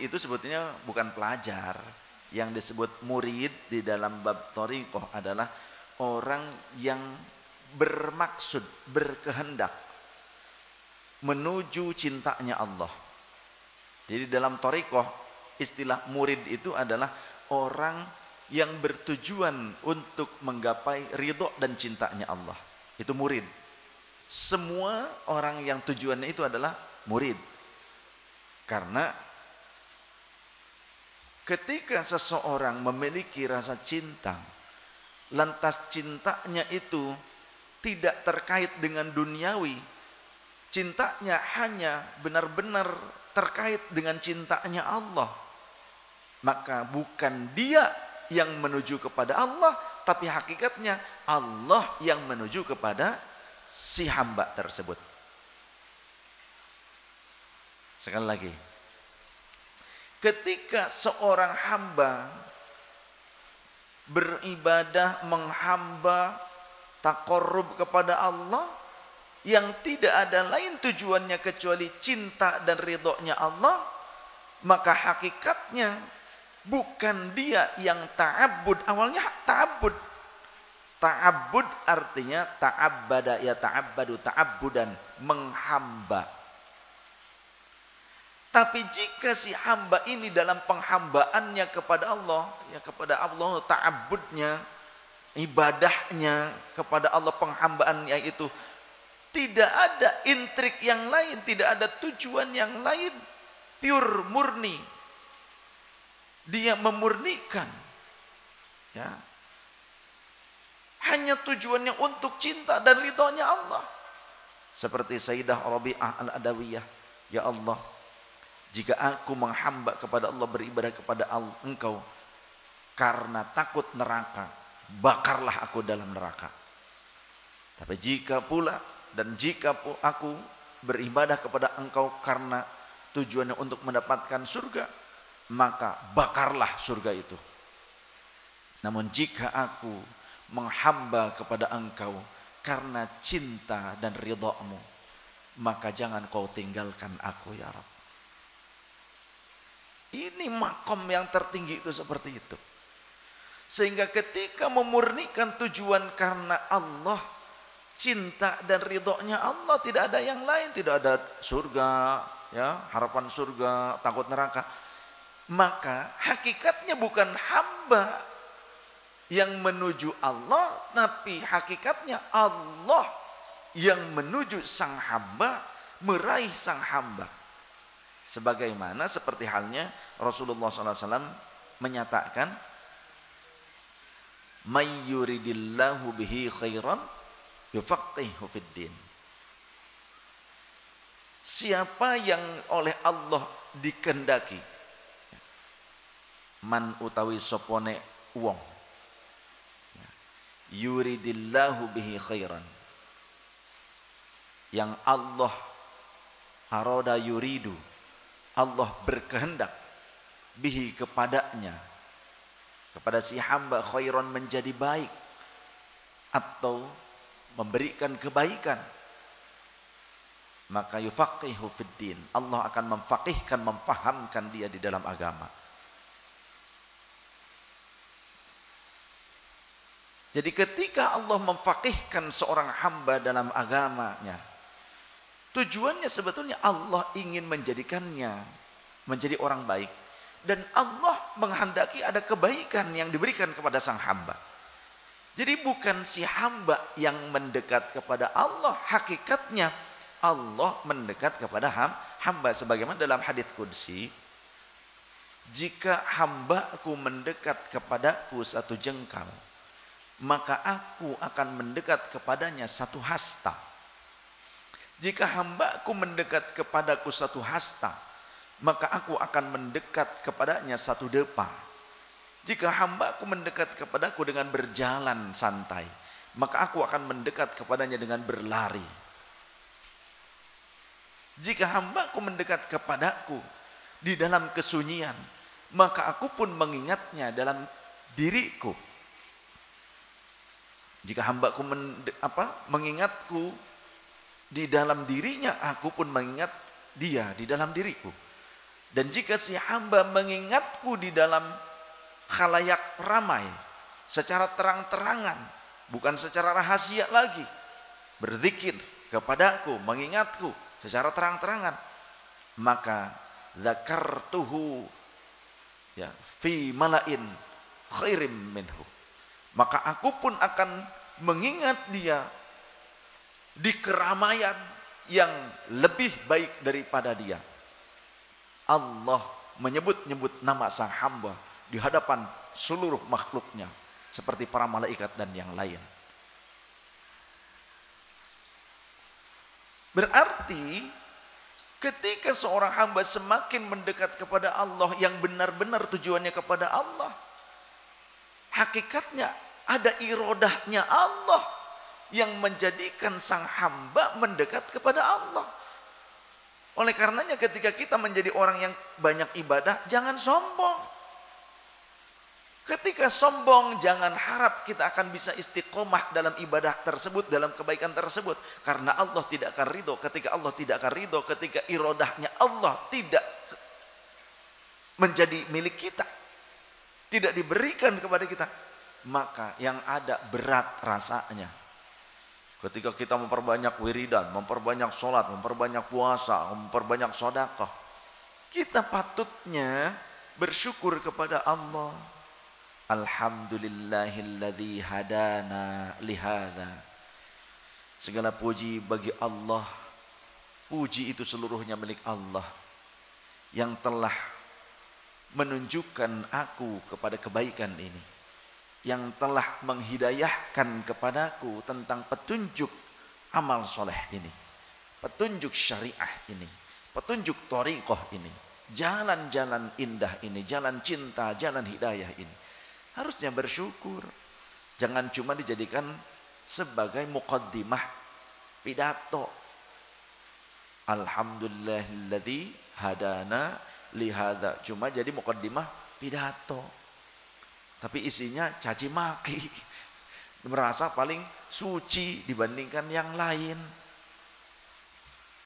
itu sebetulnya bukan pelajar. Yang disebut murid di dalam bab thariqah adalah orang yang bermaksud, berkehendak menuju cintanya Allah. Jadi dalam thariqah istilah murid itu adalah orang yang bertujuan untuk menggapai ridho dan cintanya Allah. Itu murid. Semua orang yang tujuannya itu adalah murid. Karena ketika seseorang memiliki rasa cinta, lantas cintanya itu tidak terkait dengan duniawi, cintanya hanya benar-benar terkait dengan cintanya Allah, maka bukan dia yang menuju kepada Allah, tapi hakikatnya Allah yang menuju kepada si hamba tersebut. Sekali lagi, ketika seorang hamba beribadah, menghamba, taqarrub kepada Allah yang tidak ada lain tujuannya kecuali cinta dan ridhonya Allah, maka hakikatnya bukan dia yang ta'abbud. Awalnya ta'abbud. Ta'abbud artinya ta'abbada ya ta'abbadu ta'abbudan, menghamba. Tapi jika si hamba ini dalam penghambaannya kepada Allah, ya kepada Allah ta'abbudnya, ibadahnya kepada Allah, penghambaannya itu tidak ada intrik yang lain, tidak ada tujuan yang lain, pure, murni. Dia memurnikan, ya, hanya tujuannya untuk cinta dan ridhonya Allah. Seperti Sayyidah Rabi'ah Al-Adawiyah, ya Allah, jika aku menghamba kepada Allah, beribadah kepada Engkau karena takut neraka, bakarlah aku dalam neraka. Tapi jika aku beribadah kepada Engkau karena tujuannya untuk mendapatkan surga, maka bakarlah surga itu. Namun jika aku menghamba kepada Engkau karena cinta dan ridhamu, maka jangan kau tinggalkan aku ya Rabb. Ini makom yang tertinggi itu seperti itu. Sehingga ketika memurnikan tujuan karena Allah, cinta dan ridhonya Allah, tidak ada yang lain, tidak ada surga, ya, harapan surga, takut neraka, maka hakikatnya bukan hamba yang menuju Allah, tapi hakikatnya Allah yang menuju sang hamba, meraih sang hamba. Sebagaimana seperti halnya Rasulullah SAW menyatakan, may yuridillahu bihi khairan yufaqihu fiddin. Siapa yang oleh Allah dikehendaki, man utawi sopone wong, yuridillahu bihi khairan, yang Allah aroda yuridu, Allah berkehendak, bihi kepadanya, kepada si hamba, khairan menjadi baik atau memberikan kebaikan, maka yufaqihu fiddin, Allah akan memfaqihkan, memfahamkan dia di dalam agama. Jadi ketika Allah memfaqihkan seorang hamba dalam agamanya, tujuannya sebetulnya Allah ingin menjadikannya menjadi orang baik, dan Allah menghendaki ada kebaikan yang diberikan kepada sang hamba. Jadi bukan si hamba yang mendekat kepada Allah, hakikatnya Allah mendekat kepada hamba. Sebagaimana dalam hadits qudsi, jika hambaku mendekat kepadaku satu jengkal, maka aku akan mendekat kepadanya satu hasta. Jika hambaku mendekat kepadaku satu hasta, maka aku akan mendekat kepadanya satu depa. Jika hambaku mendekat kepadaku dengan berjalan santai, maka aku akan mendekat kepadanya dengan berlari. Jika hambaku mendekat kepadaku di dalam kesunyian, maka aku pun mengingatnya dalam diriku. Jika hambaku mengingatku di dalam dirinya, aku pun mengingat dia di dalam diriku. Dan jika si hamba mengingatku di dalam khalayak ramai, secara terang-terangan, bukan secara rahasia lagi, berzikir kepadaku, mengingatku secara terang-terangan, maka dzakartuhu ya fi malain khairim minhu, maka aku pun akan mengingat dia di keramaian yang lebih baik daripada dia. Allah menyebut-nyebut nama sang hamba di hadapan seluruh makhluknya seperti para malaikat dan yang lain. Berarti ketika seorang hamba semakin mendekat kepada Allah, yang benar-benar tujuannya kepada Allah, hakikatnya ada irodahnya Allah yang menjadikan sang hamba mendekat kepada Allah. Oleh karenanya ketika kita menjadi orang yang banyak ibadah, jangan sombong. Ketika sombong, jangan harap kita akan bisa istiqomah dalam ibadah tersebut, dalam kebaikan tersebut. Karena Allah tidak akan ridho. Ketika Allah tidak akan ridho, ketika irodahnya Allah tidak menjadi milik kita, tidak diberikan kepada kita, maka yang ada berat rasanya. Ketika kita memperbanyak wiridan, memperbanyak sholat, memperbanyak puasa, memperbanyak sedekah, kita patutnya bersyukur kepada Allah. Alhamdulillahilladzi hadana lihada. Segala puji bagi Allah. Puji itu seluruhnya milik Allah yang telah menunjukkan aku kepada kebaikan ini, yang telah menghidayahkan kepadaku tentang petunjuk amal soleh ini, petunjuk syariah ini, petunjuk thariqah ini, jalan-jalan indah ini, jalan cinta, jalan hidayah ini. Harusnya bersyukur. Jangan cuma dijadikan sebagai muqaddimah pidato. Alhamdulillahilladzi hadana lihada, cuma jadi muqaddimah pidato. Tapi isinya caci maki, merasa paling suci dibandingkan yang lain.